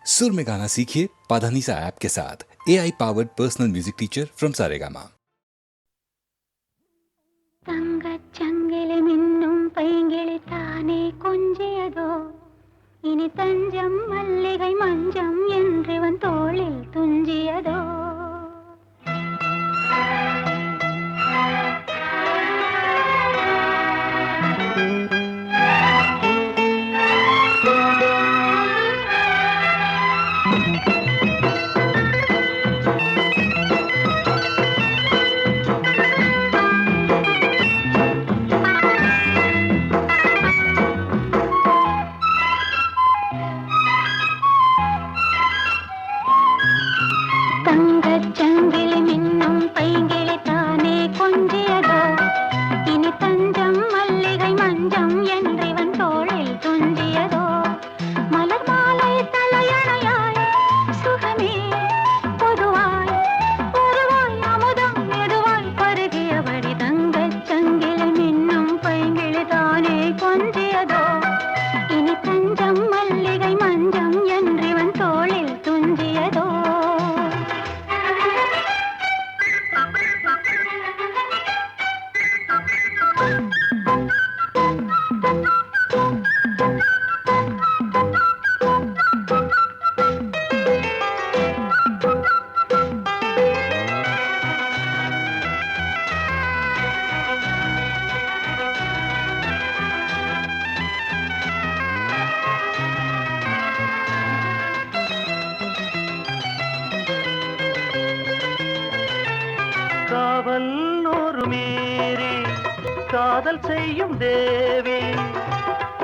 सुर में गाना सीखिए पाधानीसा ऐप के साथ। AI powered personal music teacher from Saregama. தங்கச்சங்கிலி மின்னும் பைங்கிளி தானே கொஞ்சியதோ, இனி தஞ்சம் மல்லிகை மஞ்சம் என்றிவன் தோளில் துஞ்சியதோ. தங்கச்சங்கிலி மின்னும் பைங்கிளி தானே கொஞ்சியதோ, இனி தஞ்சம் மல்லிகை மஞ்சம் என்றிவன் தோளில் துஞ்சியதோ. மலர் மாலை தலையணையாய் சுகமே பொதுவாய் பொதுவாய் அமுதம் மெதுவாய் பருகியபடி தங்கச்சங்கிலி மின்னும் பைங்கிளி தானே கொஞ்சியதோ, இனி தஞ்சம் மல்லிகை மஞ்சம் என்றிவன் தோளில் துஞ்சியதோ. காவல் ஒரு மீறி காதல் செய்யும் தேவி,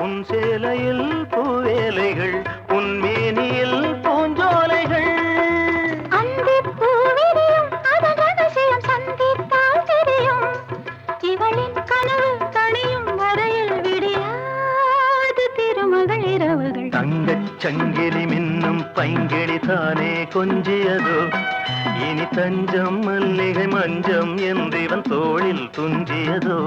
உன் சேலையில் பூவேலைகள், உன் மேனியில் பூஞ்சோலைகள். அந்திப் பூவிரியும் அதன் ரகசியம் சந்தித்தால் தெரியும், இவளின் கனவு தணியும் வரையில் விடியாது திருமகள் இரவுகள். தங்கச் சங்கிலி மின்னும் பைங்கிளி தானே கொஞ்சியதோ, இனி தஞ்சம் மல்லிகை மஞ்சம் என்றிவன் தோளில் துஞ்சியதோ.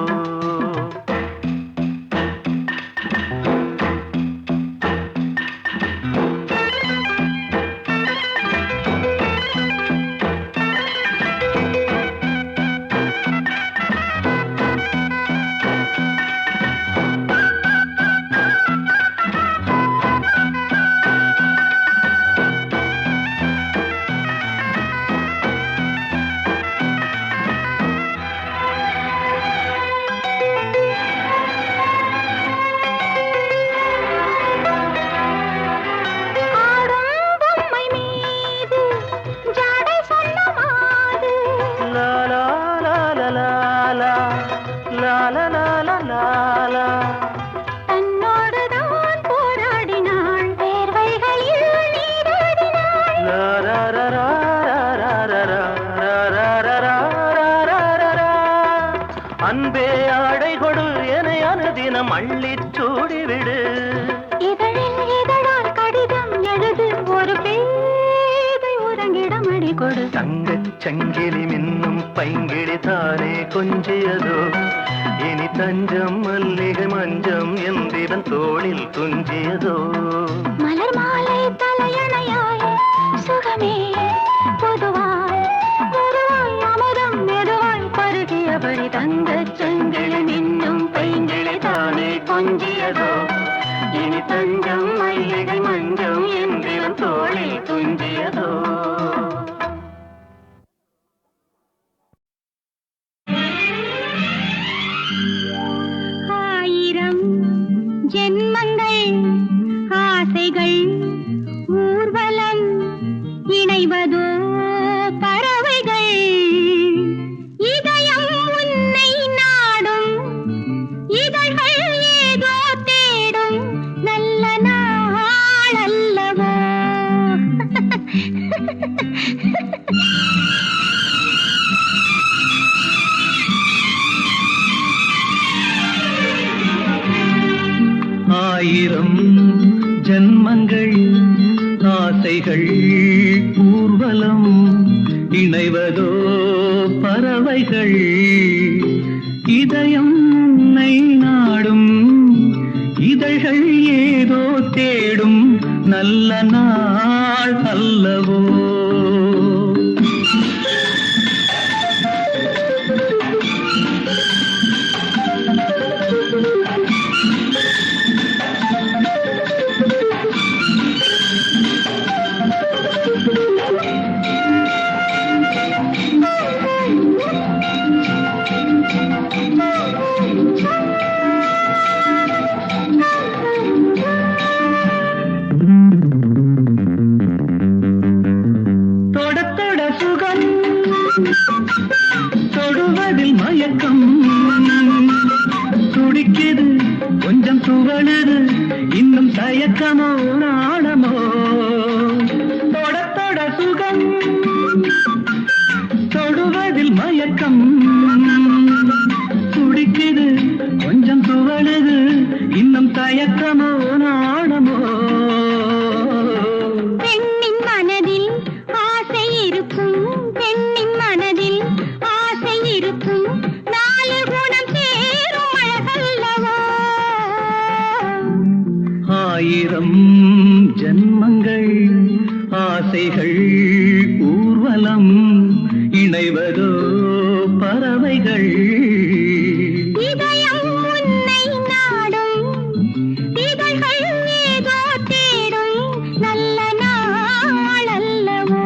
தன்னோடுதான் போராடினாள், வேர்வைகளில் நீராடினாள். அன்பே ஆடை கொடு என அனுதினம் அள்ளிச் சூடிவிடு. இதழில் இதழால் கடிதம் எழுது, ஒரு பேதை உறங்கிடம் அடி கொடு. தங்கச் சங்கிலி மின்னும் பைங்கிளி தானே கொஞ்சியதோ, இனி தஞ்சம் மல்லிகை மஞ்சம் என்றிவன் தோளில் துஞ்சியதோ. மலர் மாலை தலையணையாய் சுகமே பொதுவாய் பொதுவாய் அமுதம் மெதுவாய் பருகியபடி தங்கச் சங்கிலி மின்னும் பைங்கிளி தானே கொஞ்சியதோ, இனி தஞ்சம் மல்லிகை மஞ்சம் என்றிவன் தோளில் துஞ்சியதோ. ஆயிரம் ஜென்மங்கள் ஆசைகள் ஊர்வலம் இணைவதோ பறவைகள், இதயம் உன்னை நாடும் இதழ்கள் ஏதோ தேடும் நல்ல நாள் அல்லவோ. ஆயிரம் ஜன்மங்கள் ஆசைகள் ஊர்வலம் இணைவதோ பறவைகள், இதயம் உன்னை நாடும் இதழ்கள் ஏதோ தேடும் நல்ல நாள் நாள் அல்லவோ தொடுவதில் மயக்கம் துடிக்குது கொஞ்சம் துவழுது இன்னும் தயக்கமோ நாணமோ தொட சுகம் தொடுவதில் மயக்கம் துடிக்குது கொஞ்சம் துவழுது இன்னும் தயக்கமோ நாணமோ பெண்ணின் மனதில் ஆசை இருக்கும் பெண்ணின் மனதில் ஆசை இருக்கும் நாலு குணம் சேரும் அழகல்லவோ ஆயிரம் ஜன்மங்கள் ஆசைகள் ஊர்வலம் இணைவதோ பறவைகள் இதயம் உன்னை நாடும் இதழ்கள் ஏதோ தேடும் நல்ல நாள் அல்லவோ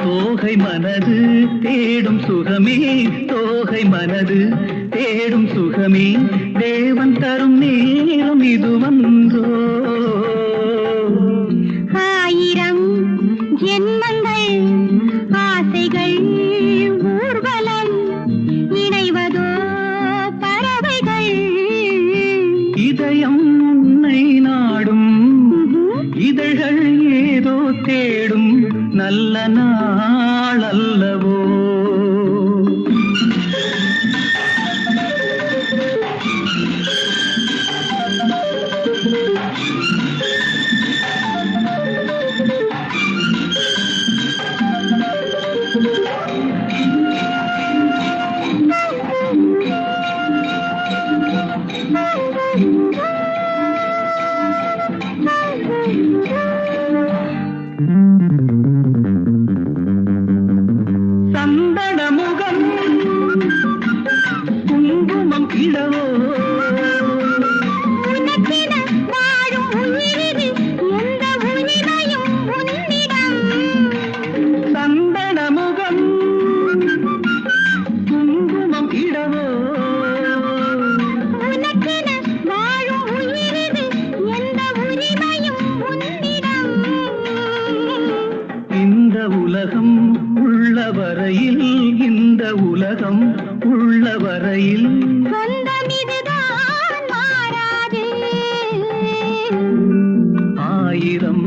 தோகை மனது தேடும் சுகமே தோகை மனது தேடும் சுகமே தேவன் தரும் நேரம் இது வந்தோ ஆயிரம் ஜென்மங்கள் ஆசைகள் ஊர்வலம் இணைவதோ பறவைகள் இதயம் உன்னை நாடும் இதழ்கள் ஏதோ தேடும் நல்ல நாள் அல்லவோ சந்தன முகம் குங்குமம் கிழவோ உனக்கென வாழும் உயிரிது எந்த உரிமையும் உன்னிடம் சந்தன முகம் குங்குமம் கிழவோ உனக்கென வாழும் உயிரிது எந்த உரிமையும் உன்னிடம் இந்த உலகம் உள்ள வரையில் இந்த உலகம் உள்ள வரையில் சொந்தம் இதுதான் மாறாது ஆயிரம்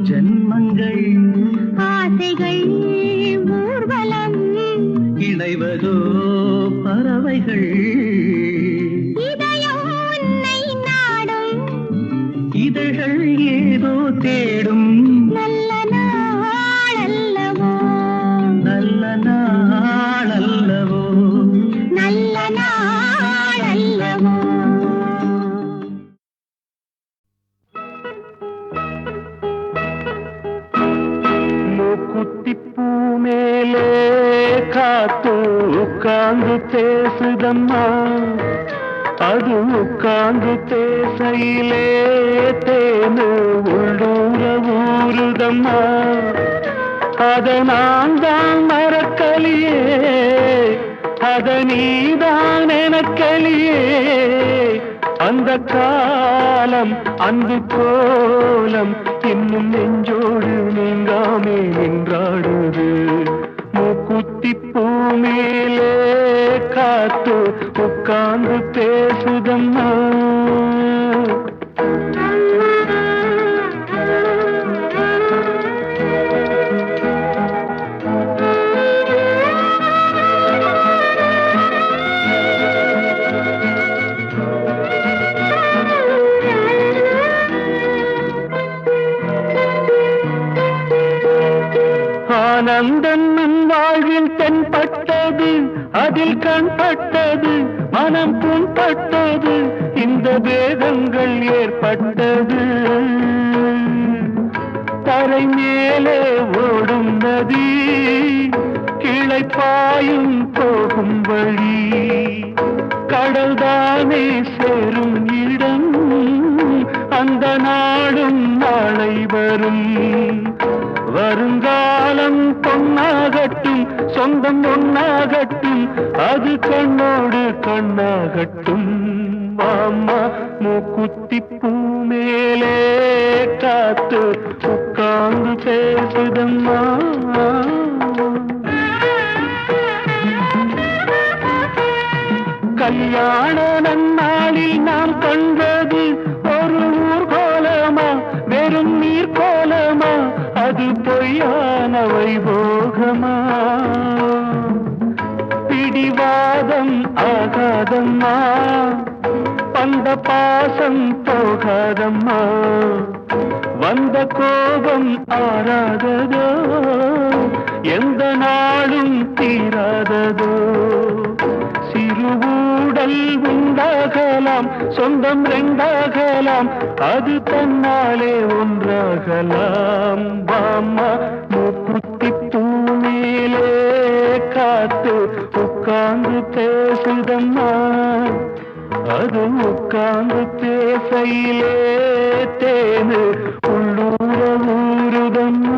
ஜன்மங்கள் ஆசைகள் ஊர்வலம் இணைவதோ பறவைகள் இதயம் உன்னை நாடும் இதழ்கள் ஏதோ தேடும் நல்ல நாள் அல்லவோ நல்ல நாள் அல்லவோ நல்ல நாள் அல்லவோ மூக்குத்திப்பூ மேலே காத்து உட்கார்ந்து பேசுதம்மா அது உட்கார்ந்து பேசையிலே தேனு உள்ளூர ஊருதம்மா அத நான் தான் மறக்கலியே அத நீதான் எனக்கலியே அந்த காலம் அன்பு கோலம் இன்னும் நெஞ்சோடு நீங்காமே நின்றாடுது. மூக்குத்தி பூ மேலே காத்து உட்கார்ந்து பேசுதம்மா. ஆனந்தன் வாழ்வில் தென்பட்டது, அதில் கண்பட்டது, மனம் புண்பட்டது, இந்த வேதங்கள் ஏற்பட்டது. தரை மேலே ஓடும் நதி, கிளை பாயும் போகும் வழி, கடல்தானே சேரும் இடம், அந்த நாடும் நாளை வரும். வருங்காலம் பொன்னாகட்டும், சொந்தம் ஒன்னாகட்டும், அது கண்ணோடு கண்ணாகட்டும். மாமா மூக்குத்தி பூ மேலே காத்து உட்கார்ந்து பேசுதம்மா. கல்யாண நன்னாளில் நாம் கண்டது ஒரு ஊர்கோலமா, வெறும் நீர் கோலமா, அது பொய்யான வைபோகமா. பிடிவாதம் ஆகாதம்மா, பந்த பாசம் போகாதம்மா, வந்த கோபம் ஆறாததோ, எந்த நாளும் தீராததோ. சிறுவூடல் உண்டாகலாம், சொந்தம் ரெண்டாகலாம், அது தன்னாலே ஒன்றாகலாம். பாம்மா மூக்குத்தி பூ மேலே காத்து உட்கார்ந்து பேசுதம்மா. அது உட்கார்ந்து பேசையிலே தேனு உள்ளூர ஊருதம்மா.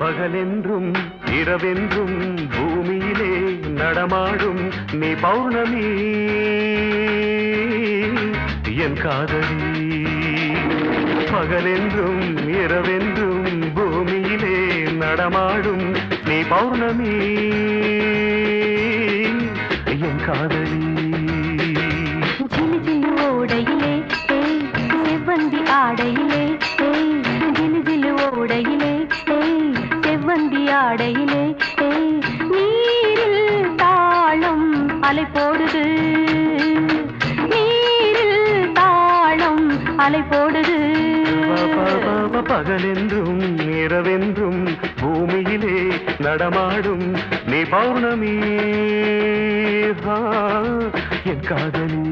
பகலென்றும் இரவென்றும் பூமியிலே நடமாடும் நீ பௌர்ணமி என் காதலி. பகலென்றும் இரவென்றும் பூமியிலே நடமாடும் நீ பௌர்ணமி என் காதலி. ஜிலு ஜிலு ஓடையிலே செவ்வந்தி ஆடையிலே, ஜிலு ஜிலு ஓடையிலே செவ்வந்தி ஆடையிலே, நீரில் தாளம் அலை போடுது, நீரில் தாளம் அலை போடுது. பகலென்றும் இரவென்றும் பூமியிலே நடமாடும் நீ பௌர்ணமி என் காதலி.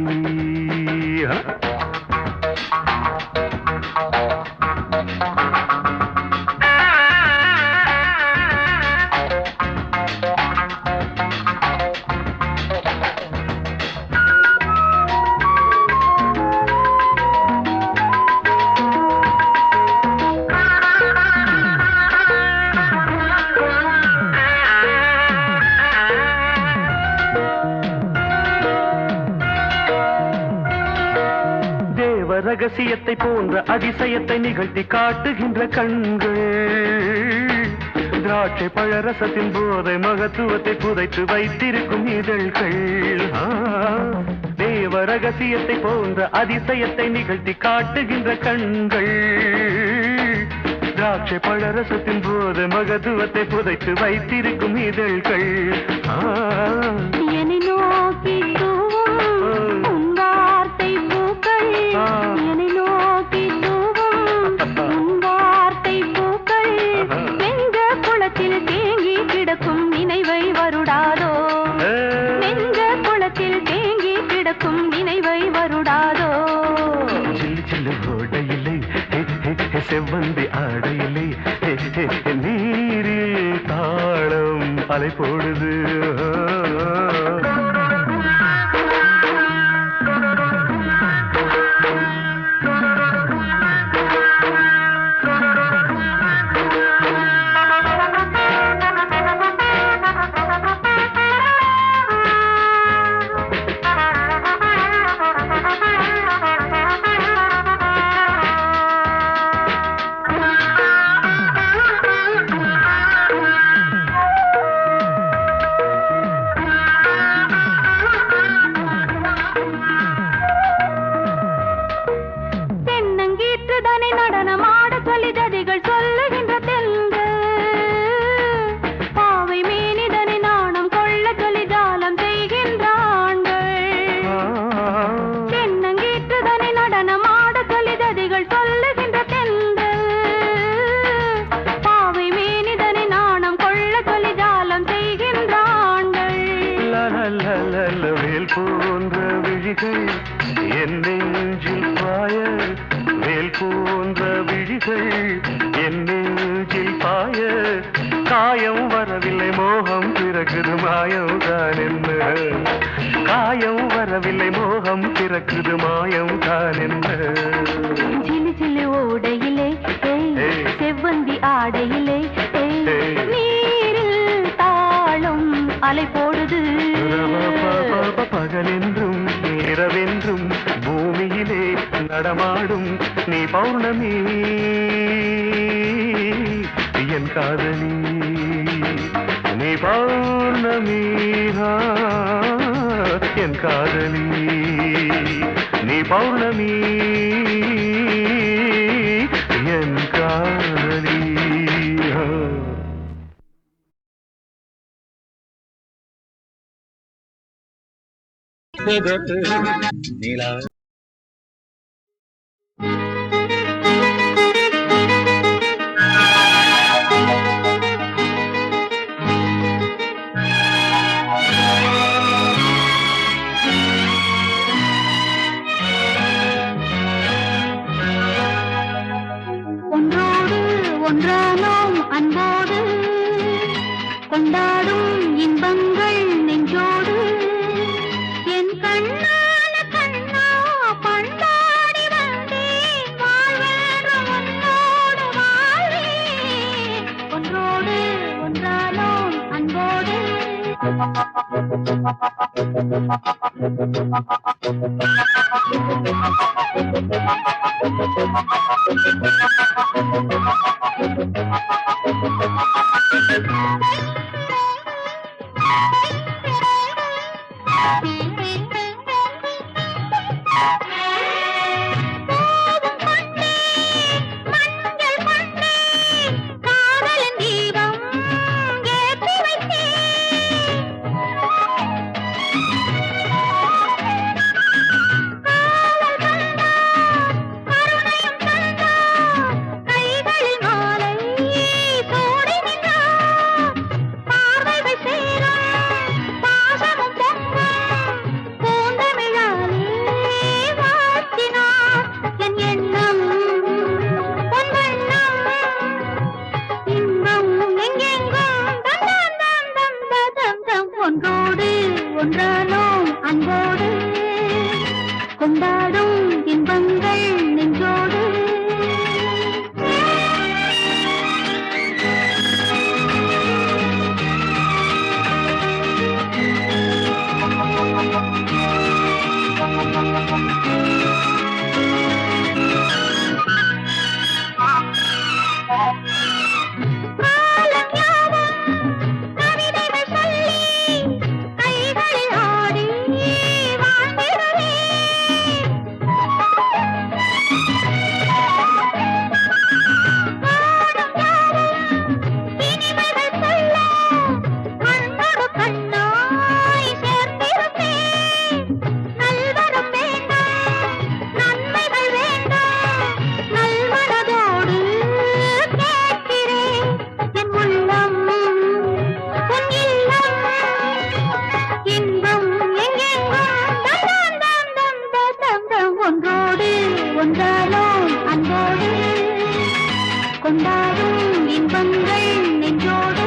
ரகசியத்தை போன்ற அதிசயத்தை நிகழ்த்தி காட்டுகின்ற கண்கள், திராட்சை பழரசத்தின் போதை மகத்துவத்தை புதைத்து வைத்திருக்கும் இதழ்கள். தேவ ரகசியத்தை போன்ற அதிசயத்தை நிகழ்த்தி காட்டுகின்ற கண்கள், திராட்சை பழரசத்தின் போதை மகத்துவத்தை புதைத்து வைத்திருக்கும் இதழ்கள். என்னை நோக்கி உன் வார்த்தை பூக்கள், என்னை நோக்கி உன் வார்த்தை பூக்கள், ஆடையிலே நீரில் தாளம் அலை போடுது. வேல் போன்ற விழிகள் என் நெஞ்சில் பாய, வேல் போன்ற விழிகள் என் நெஞ்சில் பாய, காயம் வரவில்லை மோகம் பிறக்குது மாயம் தான் என்ன, காயம் வரவில்லை மோகம் பிறக்குது மாயம் தான் என்ன. சிலு சிலு ஓடையிலே செவ்வந்தி ஆடையிலே நீரில் தாளம் அலை போடுது. பகலென்றும் இரவென்றும் பூமியிலே நடமாடும் நீ பௌர்ணமி என் காதலி, நீ பௌர்ணமி என் காதலி, நீ பௌர்ணமி என் காதலி. நீலா ஒன்றோடு ஒன்றானோம் அன்போடு கொண்டாடும் இன்பங்கள் நெஞ்சோடு. என் கண்ணான கண்ணா பண்பாடி வந்தேன் வாழ்வேறு உன்னோடு வாழ்வேன். ஒன்றோடு ஒன்றானோம் அன்போடு. கொண்டாடும் இன்பங்கள் நெஞ்சோடு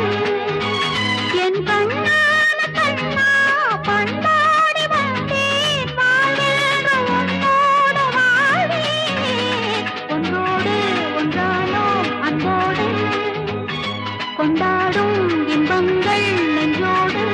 என் கண்ணான கண்ணா பண்டாடி வந்தேன் வாழ்வென்ற உன்னோடு வாழ்வேன் ஒன்றோடு ஒன்றானோம் அன்போடு கொண்டாடும் இன்பங்கள் நெஞ்சோடு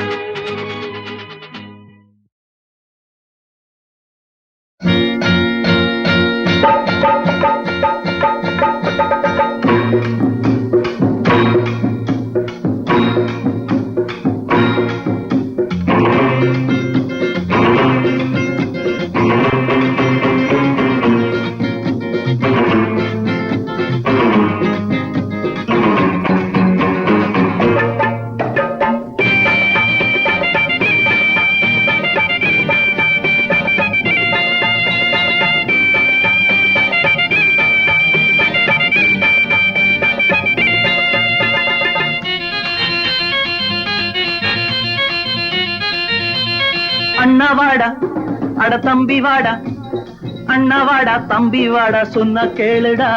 அண்ணா வாடா அட தம்பி வாடா அண்ணா வாடா தம்பி வாடா சொன்ன கேளுடா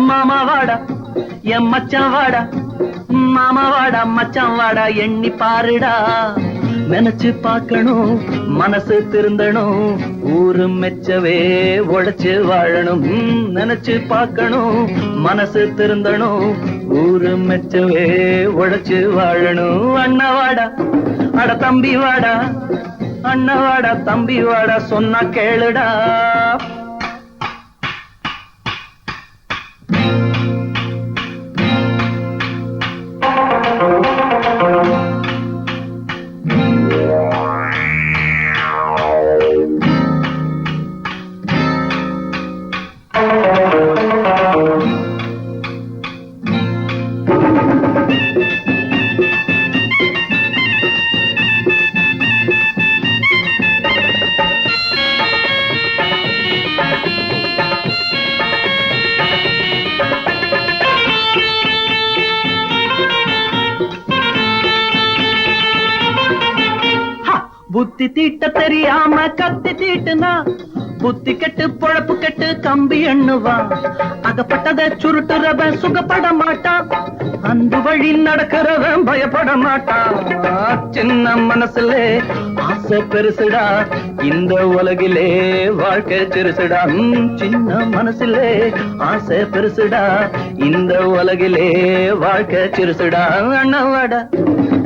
மாமா வாடா என் மச்சான் வாடா மாமா வாடா மச்சான் வாடா எண்ணி பாருடா நினைச்சு பார்க்கணும் மனசு திருந்தணும் ஊரு மெச்சவே உழைச்சு வாழணும் நினைச்சு பார்க்கணும் மனசு திருந்தணும் ஊரு மெச்சவே உழைச்சு வாழணும் அண்ணா வாடா அட தம்பி வாடா அண்ணா வாடா தம்பி வாடா சொன்னா கேளுடா புத்தி தீட்ட தெரியாம கத்தி தீட்டுனா புத்தி கெட்டு பொழப்பு கெட்டு கம்பி எண்ணுவான் அகப்பட்டத சுருட்டுறவன் சுகப்பட மாட்டான் அந்த வழி நடக்கிறவன் பயப்பட மாட்டான் சின்ன மனசுல ஆசை பெருசுடா இந்த உலகிலே வாழ்க்கை சிறுசுடா சின்ன மனசுல ஆசை பெருசுடா இந்த உலகிலே வாழ்க்கை சிறுசுடா அண்ணவாடா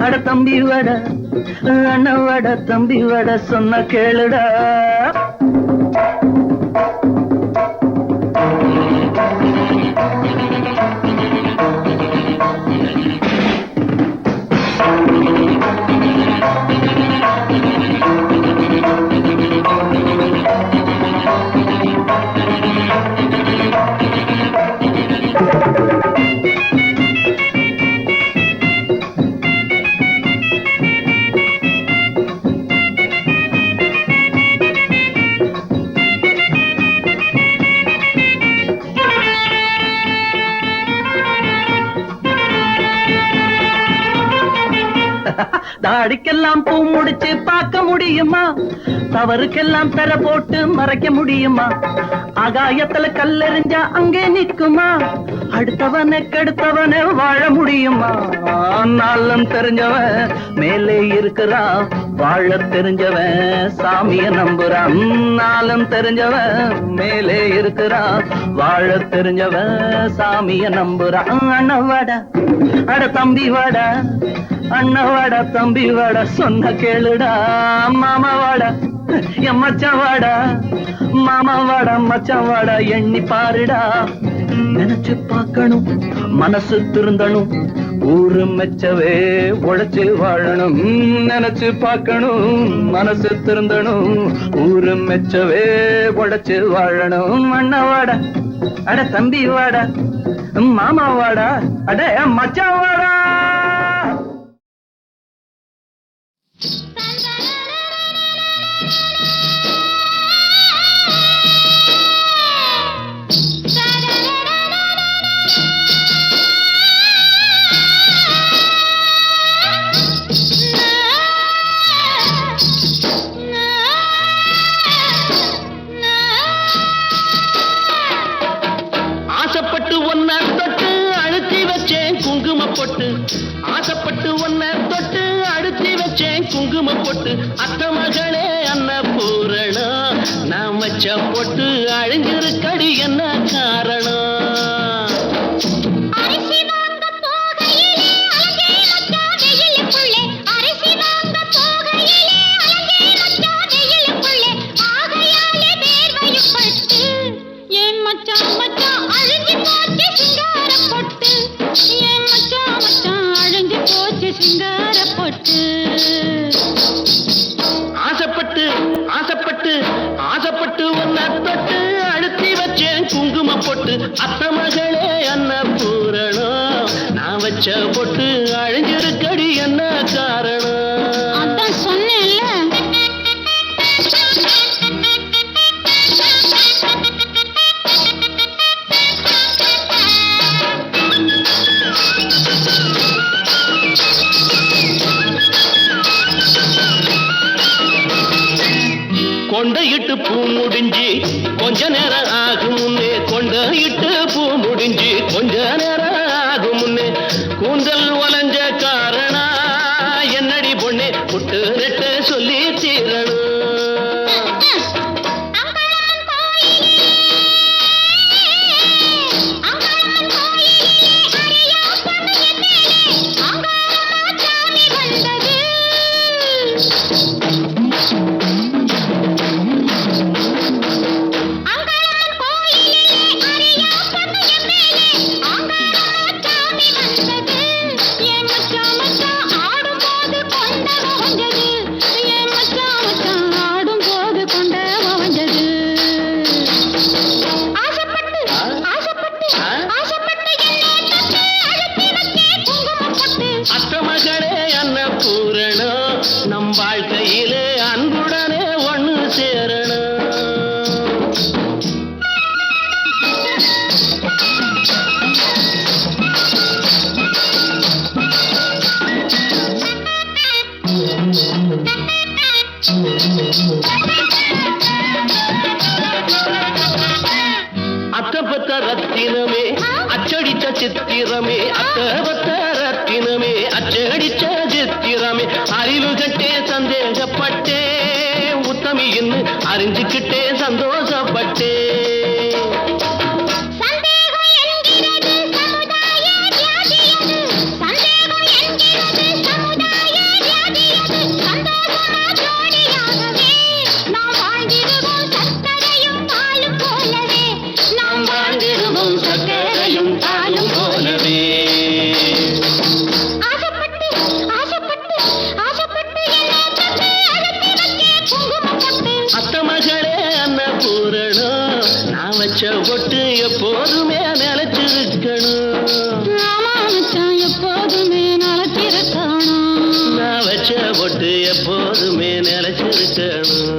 அட தம்பி வாடா அண்ணவாடா தம்பி வாடா சொன்ன கேளுடா தாடிக்கெல்லாம் பூ முடிச்சு பார்க்க முடியுமா தவறுக்கெல்லாம் பெற போட்டு மறைக்க முடியுமா ஆகாயத்துல கல்லெறிஞ்சா அங்கே நிற்குமா அடுத்தவனை கெடுத்தவனை வாழ முடியுமா நாளும் தெரிஞ்சவன் மேலே இருக்கிறான் வாழ தெரிஞ்சவன் சாமிய நம்புறான் நாளும் தெரிஞ்சவன் மேலே இருக்கிறான் வாழ தெரிஞ்சவன் சாமிய நம்புறான் அண்ணவாடா அட தம்பி வாடா அண்ணவாடா தம்பி வாடா சொன்ன கேளுடா மாமா வாடா என் மச்சான் வாடா மாமா வாடா மச்சான் வாடா எண்ணி பாருடா நினைச்சு பார்க்கணும் மனசு திருந்தணும் ஊரு மெச்சவே உழைச்சு வாழணும் நினைச்சு பார்க்கணும் மனசு திருந்தணும் ஊரு மெச்சவே உழைச்சு வாழணும் அண்ணவாடா அட தம்பி வாடா மாமா வாடா அட மச்சான் வாடா ஆசைப்பட்டு ஒன்ன தொட்டு அழுத்த பொட்டு ஆசைப்பட்டு ஒன்ன தொட்டு அடுத்தி வச்சேன் குங்கும பொட்டு அத்த மகளே அன்னபூரணம் நான் வச்ச பொட்டு அழிஞ்சிருக்கடி என்ன காரணம் அரிசி வாங்க போகையிலே அலங்கே மச்சான் வெயிலுக்குள்ளே அரிசி வாங்க போகையிலே அலங்கே மச்சான் வெயிலுக்குள்ளே ஆகையாலே வேர்வையும் பட்டு ஏன் மச்சான் மச்சான் அழிஞ்சு போச்சு சிங்கார பொட்டு ஏன் மச்சான் மச்சான் அழிஞ்சு போச்சு சிங்கார பொட்டு ஆசைப்பட்டு ஆசைப்பட்டு ஆசைப்பட்டு ஒன்ன தொட்டு அழுத்தி வச்சேன் குங்கும பொட்டு அத்த மகளே அன்னபூரணம் நான் வச்ச பொட்டு அழிஞ்சிருக்கடி என்ன காரணம் அதான் சொன்னேன்ல கொண்டையிட்டு பூ முடிஞ்சு கொஞ்ச நேரம் ஆகும் முன்னே கொண்டையிட்டு பூ முடிஞ்சு கொஞ்ச நேரம் ஆகும் முன்னே கூந்தல் ஒலஞ்ச காரணா என்னடி பொண்ணே புட்டு ரெட்டு சொல்லி தீரணும் அத்த மகளே அன்னபூரணம் நம் வாழ்க்கையிலே அன்புடனே ஒண்ணு சேரணும் அத்தப்பத்த ரத்தினமே அச்சடிச்ச சித்திரமே அத்தப்பத்த ரத்தினமே அச்சடிச்ச சித்திரமே அறிவு கட்டே சந்தேகப்பட்டே உத்தமின்னு அறிஞ்சுக்கிட்டே சந்தோஷப்பட்டே சக்கரையும் பாலும் போலவே அத்த மகளே அன்னபூரணம் நான் வச்ச பொட்டு எப்போதுமே நிலைச்சிருக்கணும் எப்போதுமே நலத்திருக்கணும் நான் வச்ச பொட்டு எப்போதுமே நிலைச்சிருக்கணும்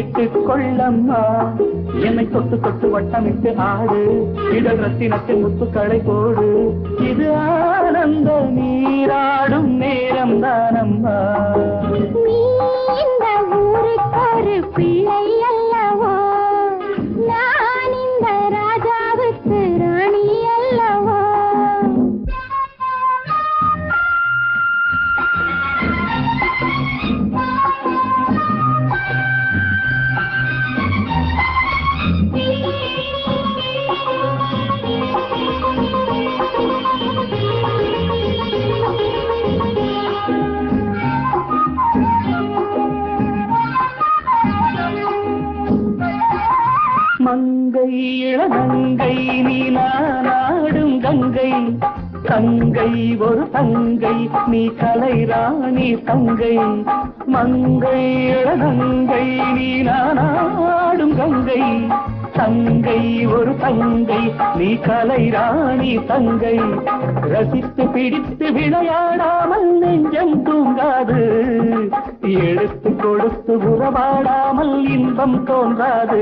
கேட்டுக்கொள்ளம்மா என்னை தொட்டு தொட்டு வட்டமிட்டு ஆடு இடல் ரத்தினத்தின் முத்துக்களை போடு இது ஆனந்த நீராடும் நேரம் தானம்மா இந்த ஊருக்கு ஒரு பிள்ளை அல்லவோ நான் இந்த ராஜாவுக்கு ராணி அல்லவோ இளநங்கை நீ நாடும் கங்கை தங்கை ஒரு தங்கை நீ கலை ராணி தங்கை மங்கை இளநங்கை நீ நாடும் கங்கை தங்கை ஒரு தங்கை நீ கலை ராணி தங்கை ரசித்து பிடித்து விளையாடாமல் நெஞ்சம் தூங்காது எடுத்து கொடுத்து உறவாடாமல் இன்பம் தோன்றாது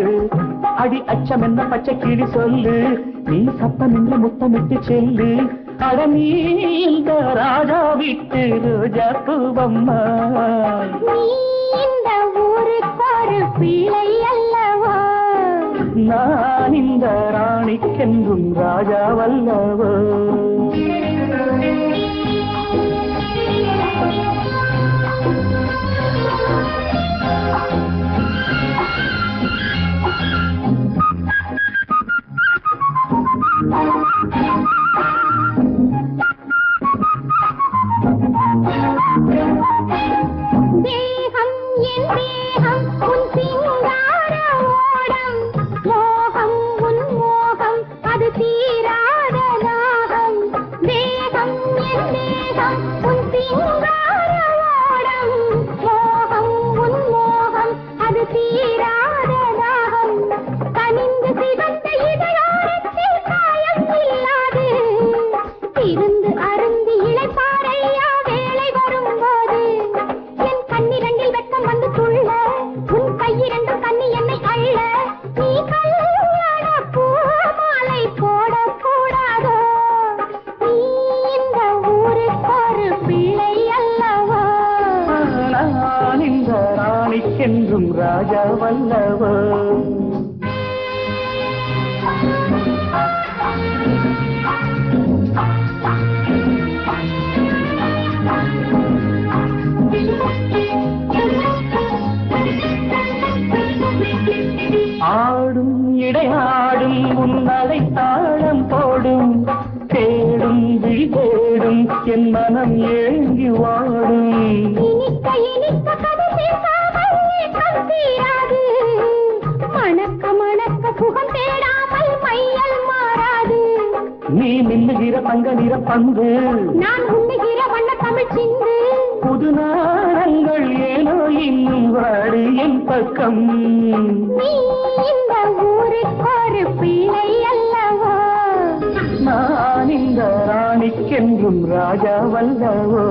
அடி அச்சம் என்ன பச்சை கிளி சொல்லு நீ சத்தம் என்று முத்தமிட்டு செல்லு அட நீ இந்த ராஜா விட்டு ரோஜா பூவம்மா நீ இந்த ஊருக்கு ஒரு பிள்ளை அல்லவா நான் இந்த ராணிக்கென்றும் ராஜாவல்லவோ தேகம் என் தேகம் உன் சிங்கார ஓடம் மோகம் உன் மோகம் அது தீராத தாகம் தேகம் என் தேகம் உன் சிங்கார ஓடம் மோகம் உன் மோகம் அது தீராத தாகம் கனிந்து சிவந்த இதழோரத்தில் காயம் இல்லாது இருந்து அருந்தி இளைப்பாறையா வேலை வரும்போது என் கண்ணிரண்டில் வெட்கம் வந்து துள்ள உன் கையிரண்டும் கண்ணி என்னை அள்ள நீ கல்யாண பூ மாலை போடக்கூடாதோ நீ இந்த ஊருக்கு ஒரு பிள்ளை அல்லவா நான் இந்த ராணிக்கென்றும் ராஜாவல்லவோ ஆடும் இடையாடும் உன்னடை தாளம் போடும் தேடும் விழி தேடும் என் மனம் ஏங்கி வாடும் இனிக்க இனிக்க கதை பேசாமல் கண் தீராது மணக்க மணக்க சுகம் தேடாமல் மையல் மாறாது நீ மின்னுகிற தங்க நிற பந்து நான் உண்ணுகிற வண்ண தமிழ் சிந்து புது நாடங்கள் ஏனோ இன்னும் வாடு என் பக்கம் நீ இந்த ஊருக்கு ஒரு பிள்ளை அல்லவா நான் இந்த ராணிக்கென்றும் ராஜாவல்லவோ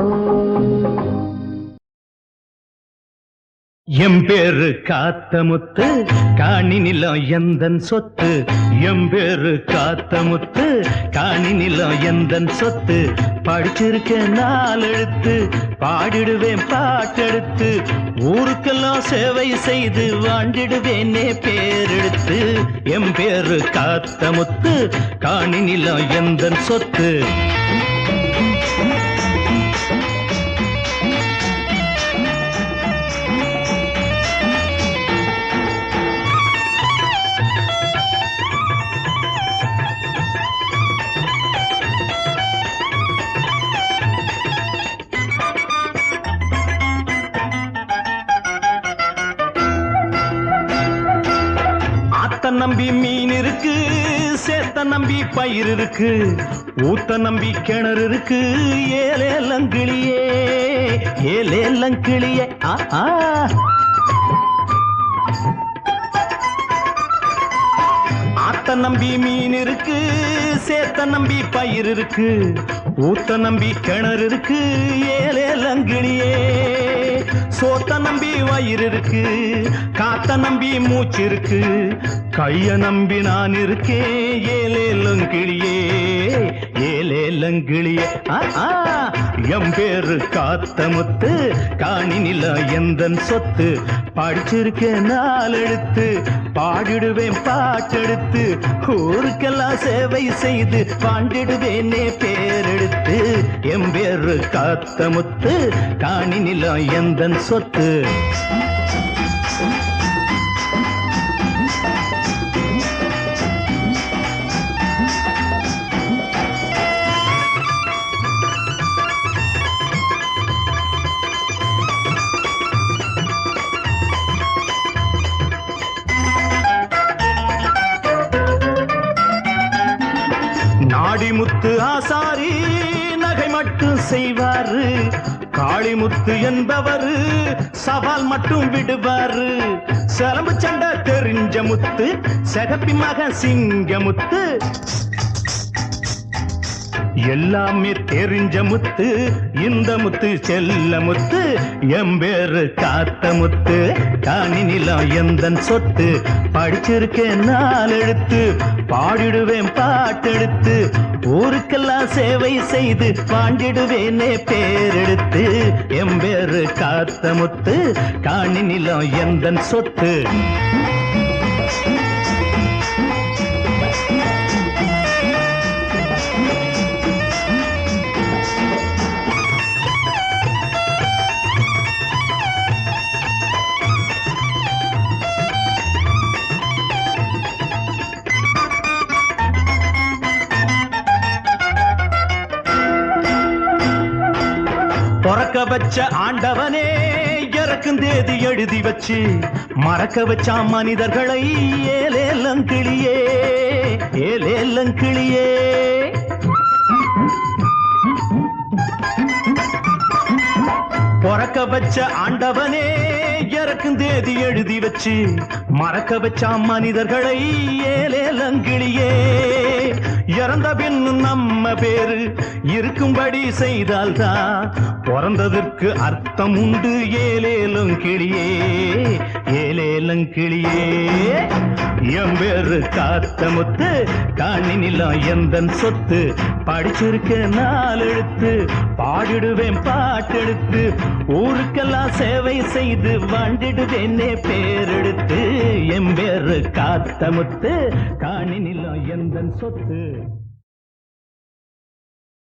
எம்பேரு காத்த முத்து காணி நிலம் எந்தன் சொத்து எம்பேரு காத்த முத்து காணி நிலம் எந்தன் சொத்து படிச்சிருக்க நாளெழுத்து பாடிடுவேன் பாட்டெடுத்து ஊருக்கெல்லாம் சேவை செய்து வாழ்ந்திடுவேனே பேரெடுத்து எம்பேரு காத்த முத்து காணி நிலம் எந்தன் சொத்து நம்பி மீன் இருக்கு சேத்த நம்பி பயிர் இருக்கு ஊத்த நம்பி கிணறு இருக்கு ஏலேலங்கிளியே ஏலேலங்கிளியே ஆத்த நம்பி மீன் இருக்கு சேத்த நம்பி பயிர் இருக்கு ஊத்த நம்பி கிணறு இருக்கு ஏலேலங்கிளியே சோத்த நம்பி வயிறு இருக்கு காத்த நம்பி மூச்சு இருக்கு கைய நம்பி நான் இருக்கேன் ஏலேலங்கிளியே ஏலேலங்கிளியே எம் பேரு காத்த முத்து காணி நில எந்தன் சொத்து படிச்சிருக்கேன் நாளெடுத்து பாடிடுவேன் பாட்டெடுத்து ஊருக்கெல்லாம் சேவை செய்து பாண்டிடுவேனே பேரெடுத்து எம் பேரு காத்த முத்து காணி நில எந்தன் சொத்து ஆசாரி நகை மட்டும் செய்வாரு, காளிமுத்து என்பவரு சவால் மட்டும் விடுவாரு. சிலம்பு சண்டை தெரிஞ்ச முத்து, செகப்பி மகன் சிங்கமுத்து, எல்லாமே தெரிஞ்ச முத்து. இந்த முத்து செல்ல முத்து, எம்பேரு காத்த முத்து. காணி நிலம் எந்தன் சொத்து, படிச்சிருக்கேன் நாலெழுத்து, பாடிடுவேன் பாட்டெடுத்து. ஊருக்கெல்லாம் சேவை செய்து பாண்டிடுவேனே பேரெடுத்து. எம்பேரு காத்த முத்து, காணி நிலம் எந்தன் சொத்து. பொறக்க வச்ச ஆண்டவனே இறக்கும் தேதி எழுதி வச்சு, மறக்க வச்ச மனிதர்களை ஏலேலங்கிளியே ஏலேலங்கிளியே. பொறக்க வச்ச ஆண்டவனே இறக்கும் தேதி எழுதி வச்சு, மறக்க வச்ச மனிதர்களை ஏலேலங்கிளியே. இறந்த பின் நம்ம பேரு இருக்கும்படி செய்தால்தான் பிறந்ததற்கு அர்த்தம் உண்டு. ஏலேலும் கிளியே ஏலேலும் கிளியே. என் பேரு காத்த முத்து, காணி நிலம் எந்தன் சொத்து. படிச்சிருக்க நாலெழுத்து, பாடிடுவேன் பாட்டெடுத்து. ஊருக்கெல்லாம் சேவை செய்து வாழ்ந்திடுவேனே பேரெடுத்து. என் பேரு காத்த முத்து, காணி நிலம் எந்தன் சொத்து.